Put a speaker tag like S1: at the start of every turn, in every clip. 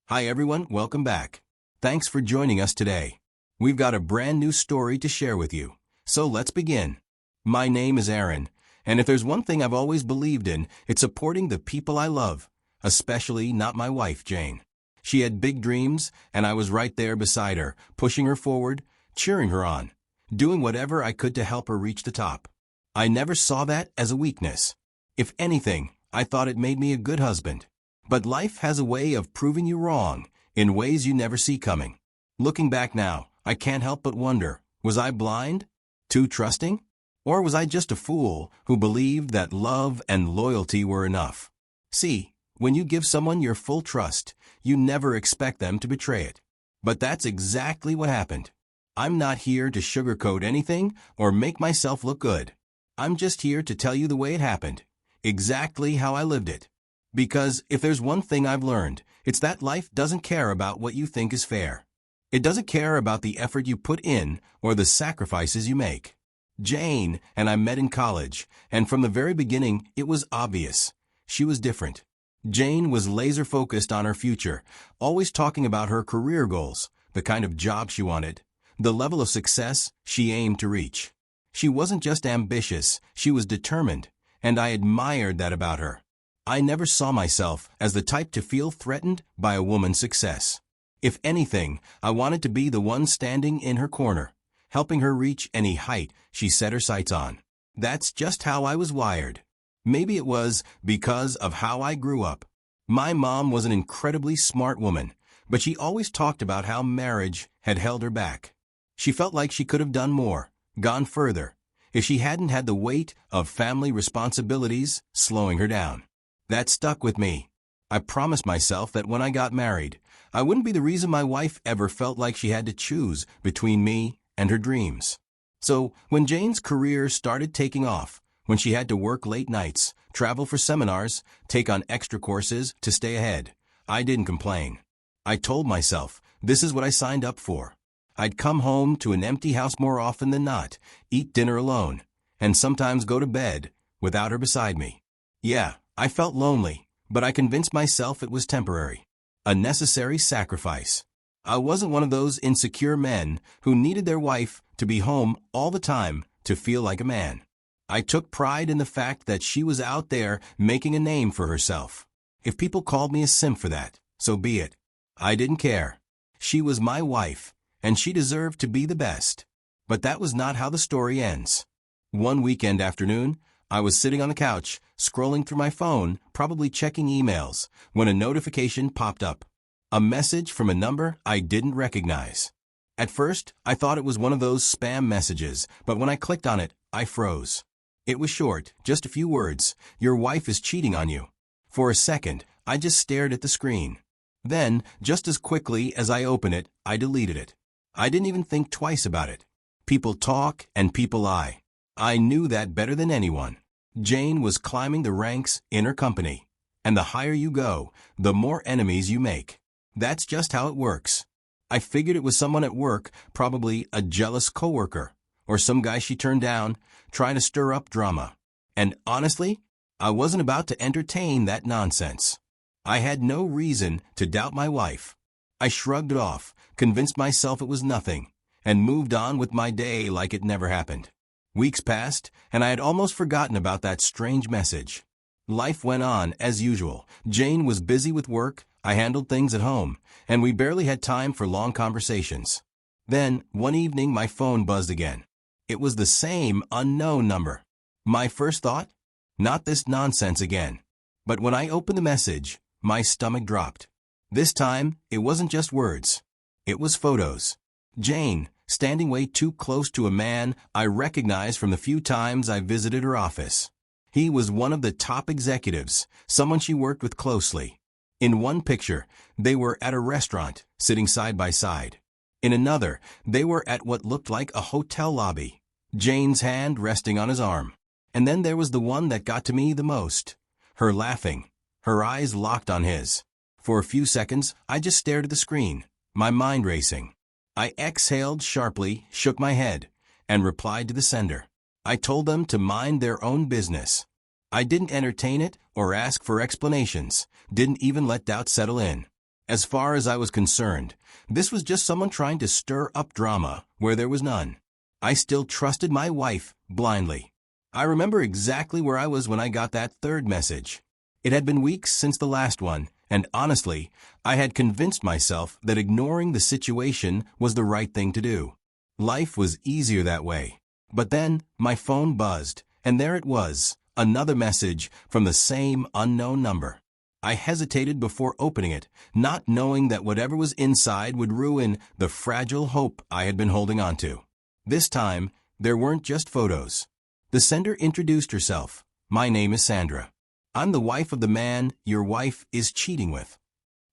S1: Hi everyone, welcome back. Thanks for joining us today. We've got a brand new story to share with you. So let's begin. My name is Aaron, and if there's one thing I've always believed in, it's supporting the people I love, especially not my wife, Jane. She had big dreams, and I was right there beside her, pushing her forward, cheering her on, doing whatever I could to help her reach the top. I never saw that as a weakness. If anything, I thought it made me a good husband. But life has a way of proving you wrong in ways you never see coming. Looking back now, I can't help but wonder, was I blind? Too trusting? Or was I just a fool who believed that love and loyalty were enough? See, when you give someone your full trust, you never expect them to betray it. But that's exactly what happened. I'm not here to sugarcoat anything or make myself look good. I'm just here to tell you the way it happened, exactly how I lived it. Because if there's one thing I've learned, it's that life doesn't care about what you think is fair. It doesn't care about the effort you put in or the sacrifices you make. Jane and I met in college, and from the very beginning, it was obvious. She was different. Jane was laser-focused on her future, always talking about her career goals, the kind of job she wanted, the level of success she aimed to reach. She wasn't just ambitious, she was determined, and I admired that about her. I never saw myself as the type to feel threatened by a woman's success. If anything, I wanted to be the one standing in her corner, helping her reach any height she set her sights on. That's just how I was wired. Maybe it was because of how I grew up. My mom was an incredibly smart woman, but she always talked about how marriage had held her back. She felt like she could have done more, gone further, if she hadn't had the weight of family responsibilities slowing her down. That stuck with me. I promised myself that when I got married, I wouldn't be the reason my wife ever felt like she had to choose between me and her dreams. So, when Jane's career started taking off, when she had to work late nights, travel for seminars, take on extra courses to stay ahead, I didn't complain. I told myself, this is what I signed up for. I'd come home to an empty house more often than not, eat dinner alone, and sometimes go to bed without her beside me. Yeah, I felt lonely, but I convinced myself it was temporary, a necessary sacrifice. I wasn't one of those insecure men who needed their wife to be home all the time to feel like a man. I took pride in the fact that she was out there making a name for herself. If people called me a simp for that, so be it. I didn't care. She was my wife, and she deserved to be the best. But that was not how the story ends. One weekend afternoon, I was sitting on the couch, scrolling through my phone, probably checking emails, when a notification popped up. A message from a number I didn't recognize. At first, I thought it was one of those spam messages, but when I clicked on it, I froze. It was short, just a few words. Your wife is cheating on you. For a second, I just stared at the screen. Then, just as quickly as I opened it, I deleted it. I didn't even think twice about it. People talk and people lie. I knew that better than anyone. Jane was climbing the ranks in her company. And the higher you go, the more enemies you make. That's just how it works. I figured it was someone at work, probably a jealous coworker, or some guy she turned down, trying to stir up drama. And honestly, I wasn't about to entertain that nonsense. I had no reason to doubt my wife. I shrugged it off, convinced myself it was nothing, and moved on with my day like it never happened. Weeks passed, and I had almost forgotten about that strange message. Life went on as usual. Jane was busy with work, I handled things at home, and we barely had time for long conversations. Then, one evening, my phone buzzed again. It was the same unknown number. My first thought? Not this nonsense again. But when I opened the message, my stomach dropped. This time, it wasn't just words. It was photos. Jane, standing way too close to a man I recognized from the few times I visited her office. He was one of the top executives, someone she worked with closely. In one picture, they were at a restaurant, sitting side by side. In another, they were at what looked like a hotel lobby, Jane's hand resting on his arm. And then there was the one that got to me the most. Her laughing, her eyes locked on his. For a few seconds, I just stared at the screen, my mind racing. I exhaled sharply, shook my head, and replied to the sender. I told them to mind their own business. I didn't entertain it or ask for explanations, didn't even let doubt settle in. As far as I was concerned, this was just someone trying to stir up drama where there was none. I still trusted my wife blindly. I remember exactly where I was when I got that third message. It had been weeks since the last one, and honestly, I had convinced myself that ignoring the situation was the right thing to do. Life was easier that way. But then, my phone buzzed, and there it was, another message from the same unknown number. I hesitated before opening it, not knowing that whatever was inside would ruin the fragile hope I had been holding on to. This time, there weren't just photos. The sender introduced herself. "My name is Sandra. I'm the wife of the man your wife is cheating with."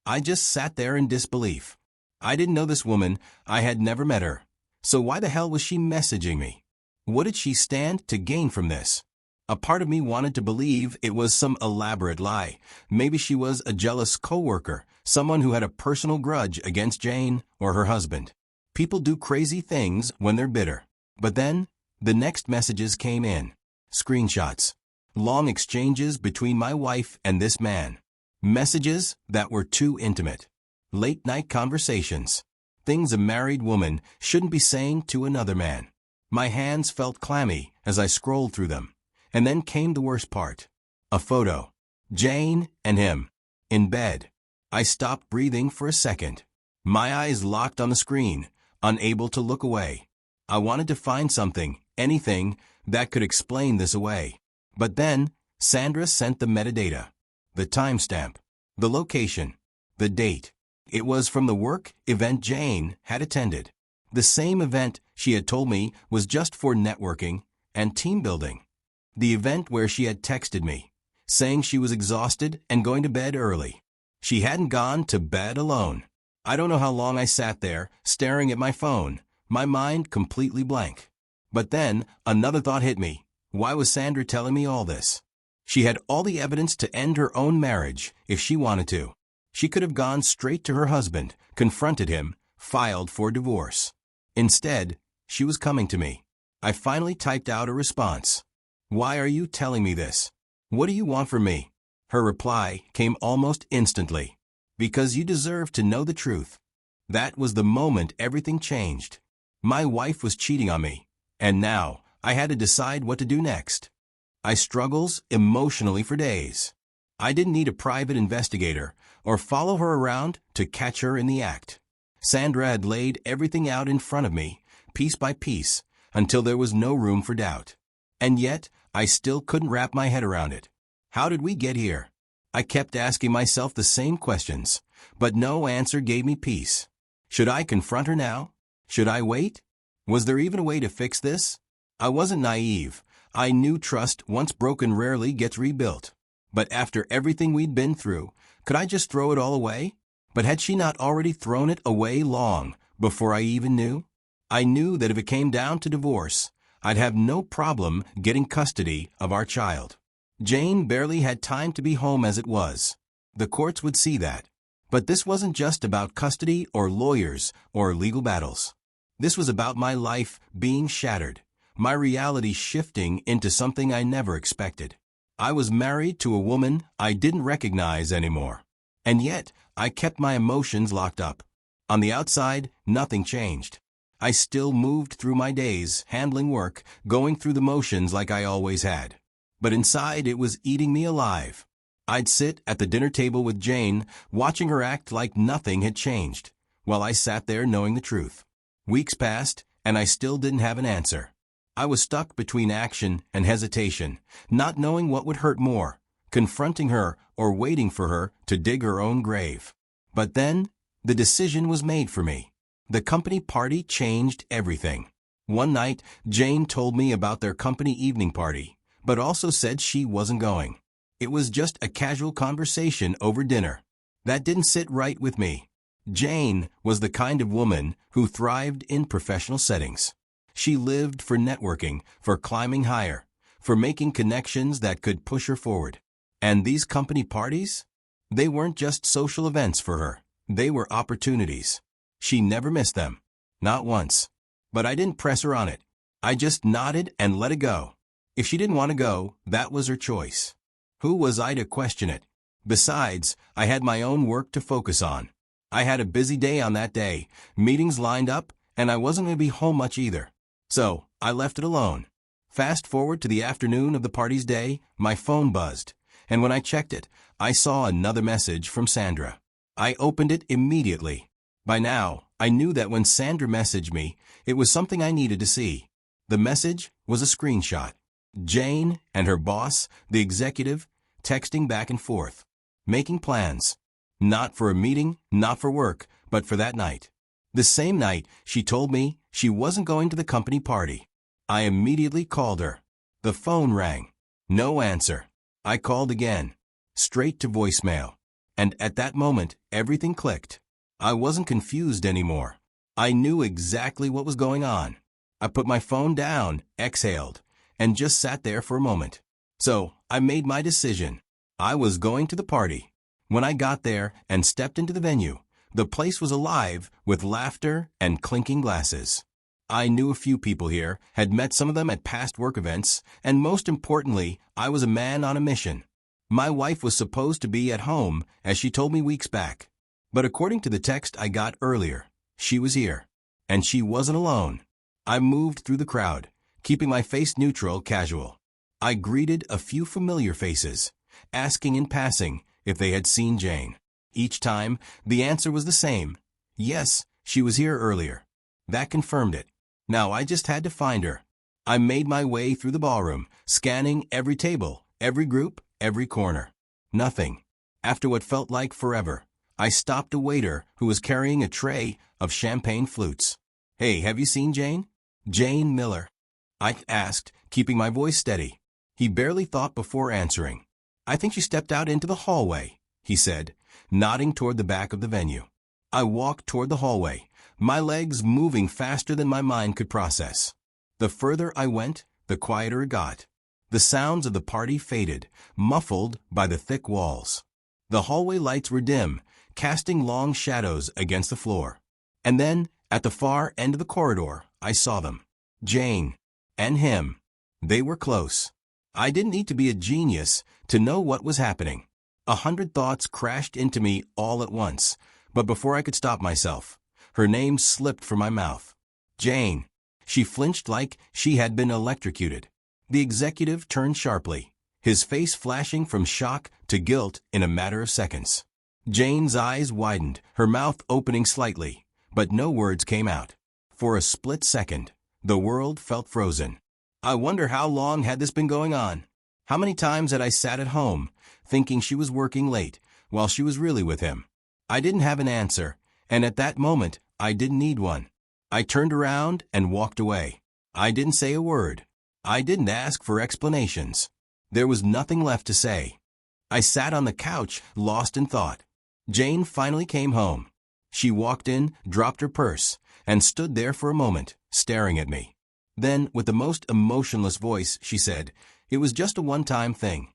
S1: I just sat there in disbelief. I didn't know this woman. I had never met her. So why the hell was she messaging me? What did she stand to gain from this? A part of me wanted to believe it was some elaborate lie. Maybe she was a jealous coworker, someone who had a personal grudge against Jane or her husband. People do crazy things when they're bitter. But then, the next messages came in. Screenshots. Long exchanges between my wife and this man. Messages that were too intimate. Late-night conversations. Things a married woman shouldn't be saying to another man. My hands felt clammy as I scrolled through them. And then came the worst part. A photo. Jane and him. In bed. I stopped breathing for a second. My eyes locked on the screen, unable to look away. I wanted to find something, anything, that could explain this away. But then, Sandra sent the metadata. The timestamp. The location. The date. It was from the work event Jane had attended. The same event she had told me was just for networking and team building. The event where she had texted me, saying she was exhausted and going to bed early. She hadn't gone to bed alone. I don't know how long I sat there, staring at my phone, my mind completely blank. But then, another thought hit me. Why was Sandra telling me all this? She had all the evidence to end her own marriage if she wanted to. She could have gone straight to her husband, confronted him, filed for divorce. Instead, she was coming to me. I finally typed out a response. "Why are you telling me this? What do you want from me?" Her reply came almost instantly. "Because you deserve to know the truth." That was the moment everything changed. My wife was cheating on me, and now I had to decide what to do next. I struggled emotionally for days. I didn't need a private investigator or follow her around to catch her in the act. Sandra had laid everything out in front of me, piece by piece, until there was no room for doubt. And yet, I still couldn't wrap my head around it. How did we get here? I kept asking myself the same questions, but no answer gave me peace. Should I confront her now? Should I wait? Was there even a way to fix this? I wasn't naive. I knew trust, once broken, rarely gets rebuilt. But after everything we'd been through, could I just throw it all away? But had she not already thrown it away long before I even knew? I knew that if it came down to divorce, I'd have no problem getting custody of our child. Jane barely had time to be home as it was. The courts would see that. But this wasn't just about custody or lawyers or legal battles. This was about my life being shattered, my reality shifting into something I never expected. I was married to a woman I didn't recognize anymore. And yet, I kept my emotions locked up. On the outside, nothing changed. I still moved through my days, handling work, going through the motions like I always had. But inside, it was eating me alive. I'd sit at the dinner table with Jane, watching her act like nothing had changed, while I sat there knowing the truth. Weeks passed, and I still didn't have an answer. I was stuck between action and hesitation, not knowing what would hurt more, confronting her or waiting for her to dig her own grave. But then, the decision was made for me. The company party changed everything. One night, Jane told me about their company evening party, but also said she wasn't going. It was just a casual conversation over dinner. That didn't sit right with me. Jane was the kind of woman who thrived in professional settings. She lived for networking, for climbing higher, for making connections that could push her forward. And these company parties? They weren't just social events for her. They were opportunities. She never missed them. Not once. But I didn't press her on it. I just nodded and let it go. If she didn't want to go, that was her choice. Who was I to question it? Besides, I had my own work to focus on. I had a busy day on that day, meetings lined up, and I wasn't going to be home much either. So, I left it alone. Fast forward to the afternoon of the party's day, my phone buzzed, and when I checked it, I saw another message from Sandra. I opened it immediately. By now, I knew that when Sandra messaged me, it was something I needed to see. The message was a screenshot. Jane and her boss, the executive, texting back and forth, making plans. Not for a meeting, not for work, but for that night. The same night, she told me she wasn't going to the company party. I immediately called her. The phone rang. No answer. I called again. Straight to voicemail. And at that moment, everything clicked. I wasn't confused anymore. I knew exactly what was going on. I put my phone down, exhaled, and just sat there for a moment. So, I made my decision. I was going to the party. When I got there and stepped into the venue, the place was alive with laughter and clinking glasses. I knew a few people here, had met some of them at past work events, and most importantly, I was a man on a mission. My wife was supposed to be at home, as she told me weeks back. But according to the text I got earlier, she was here. And she wasn't alone. I moved through the crowd, keeping my face neutral, casual. I greeted a few familiar faces, asking in passing if they had seen Jane. Each time, the answer was the same. Yes, she was here earlier. That confirmed it. Now I just had to find her. I made my way through the ballroom, scanning every table, every group, every corner. Nothing. After what felt like forever, I stopped a waiter who was carrying a tray of champagne flutes. "Hey, have you seen Jane?" "Jane Miller?" I asked, keeping my voice steady. He barely thought before answering. "I think she stepped out into the hallway," he said, nodding toward the back of the venue. I walked toward the hallway, my legs moving faster than my mind could process. The further I went, the quieter it got. The sounds of the party faded, muffled by the thick walls. The hallway lights were dim, casting long shadows against the floor. And then, at the far end of the corridor, I saw them. Jane. And him. They were close. I didn't need to be a genius to know what was happening. 100 thoughts crashed into me all at once, but before I could stop myself, her name slipped from my mouth. Jane. She flinched like she had been electrocuted. The executive turned sharply, his face flashing from shock to guilt in a matter of seconds. Jane's eyes widened, her mouth opening slightly, but no words came out. For a split second, the world felt frozen. I wonder how long had this been going on? How many times had I sat at home, thinking she was working late, while she was really with him? I didn't have an answer, and at that moment, I didn't need one. I turned around and walked away. I didn't say a word. I didn't ask for explanations. There was nothing left to say. I sat on the couch, lost in thought. Jane finally came home. She walked in, dropped her purse, and stood there for a moment, staring at me. Then, with the most emotionless voice, she said, "It was just a one-time thing."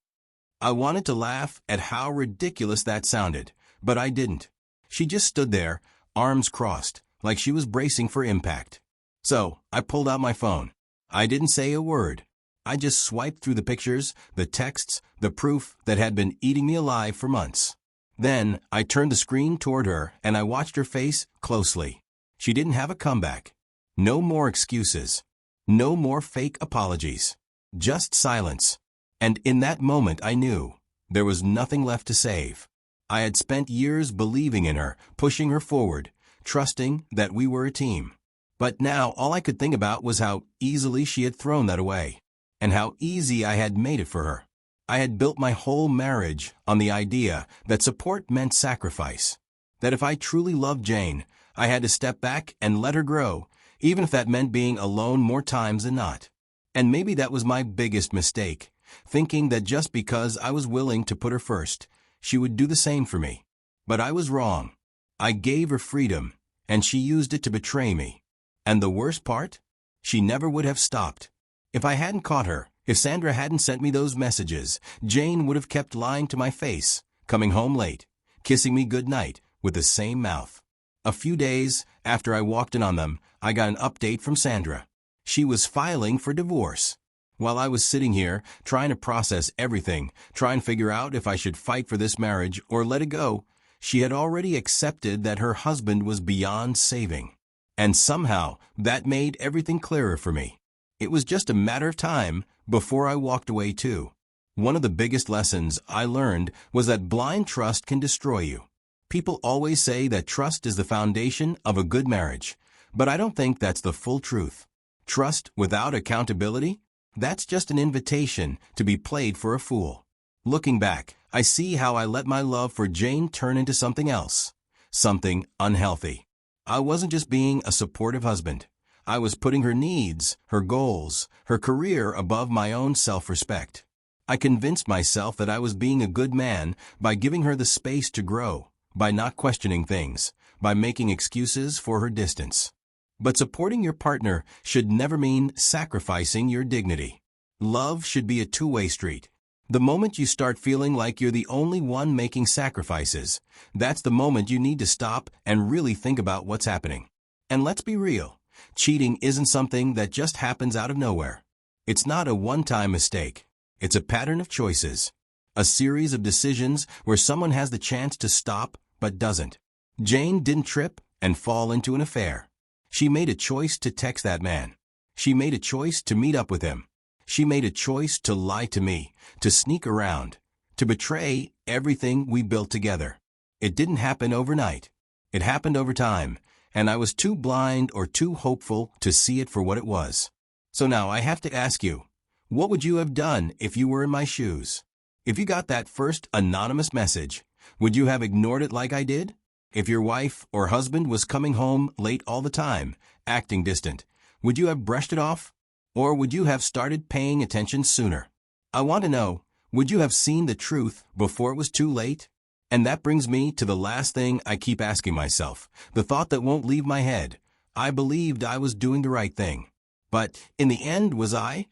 S1: I wanted to laugh at how ridiculous that sounded, but I didn't. She just stood there, arms crossed, like she was bracing for impact. So, I pulled out my phone. I didn't say a word. I just swiped through the pictures, the texts, the proof that had been eating me alive for months. Then, I turned the screen toward her and I watched her face closely. She didn't have a comeback. No more excuses. No more fake apologies. Just silence. And in that moment I knew there was nothing left to save. I had spent years believing in her, pushing her forward, trusting that we were a team. But now all I could think about was how easily she had thrown that away, and how easy I had made it for her. I had built my whole marriage on the idea that support meant sacrifice, that if I truly loved Jane, I had to step back and let her grow, even if that meant being alone more times than not. And maybe that was my biggest mistake, thinking that just because I was willing to put her first, she would do the same for me. But I was wrong. I gave her freedom, and she used it to betray me. And the worst part? She never would have stopped. If I hadn't caught her, if Sandra hadn't sent me those messages, Jane would have kept lying to my face, coming home late, kissing me goodnight with the same mouth. A few days after I walked in on them, I got an update from Sandra. She was filing for divorce. While I was sitting here, trying to process everything, trying to figure out if I should fight for this marriage or let it go, She had already accepted that her husband was beyond saving. And somehow, that made everything clearer for me. It was just a matter of time before I walked away too. One of the biggest lessons I learned was that blind trust can destroy you. People always say that trust is the foundation of a good marriage, but I don't think that's the full truth. Trust without accountability? That's just an invitation to be played for a fool. Looking back, I see how I let my love for Jane turn into something else, something unhealthy. I wasn't just being a supportive husband. I was putting her needs, her goals, her career above my own self-respect. I convinced myself that I was being a good man by giving her the space to grow, by not questioning things, by making excuses for her distance. But supporting your partner should never mean sacrificing your dignity. Love should be a two-way street. The moment you start feeling like you're the only one making sacrifices, that's the moment you need to stop and really think about what's happening. And let's be real, cheating isn't something that just happens out of nowhere. It's not a one-time mistake. It's a pattern of choices, a series of decisions where someone has the chance to stop but doesn't. Jane didn't trip and fall into an affair. She made a choice to text that man. She made a choice to meet up with him. She made a choice to lie to me, to sneak around, to betray everything we built together. It didn't happen overnight. It happened over time, and I was too blind or too hopeful to see it for what it was. So now I have to ask you, what would you have done if you were in my shoes? If you got that first anonymous message, would you have ignored it like I did? If your wife or husband was coming home late all the time, acting distant, would you have brushed it off? Or would you have started paying attention sooner? I want to know, would you have seen the truth before it was too late? And that brings me to the last thing I keep asking myself, the thought that won't leave my head. I believed I was doing the right thing. But in the end, was I?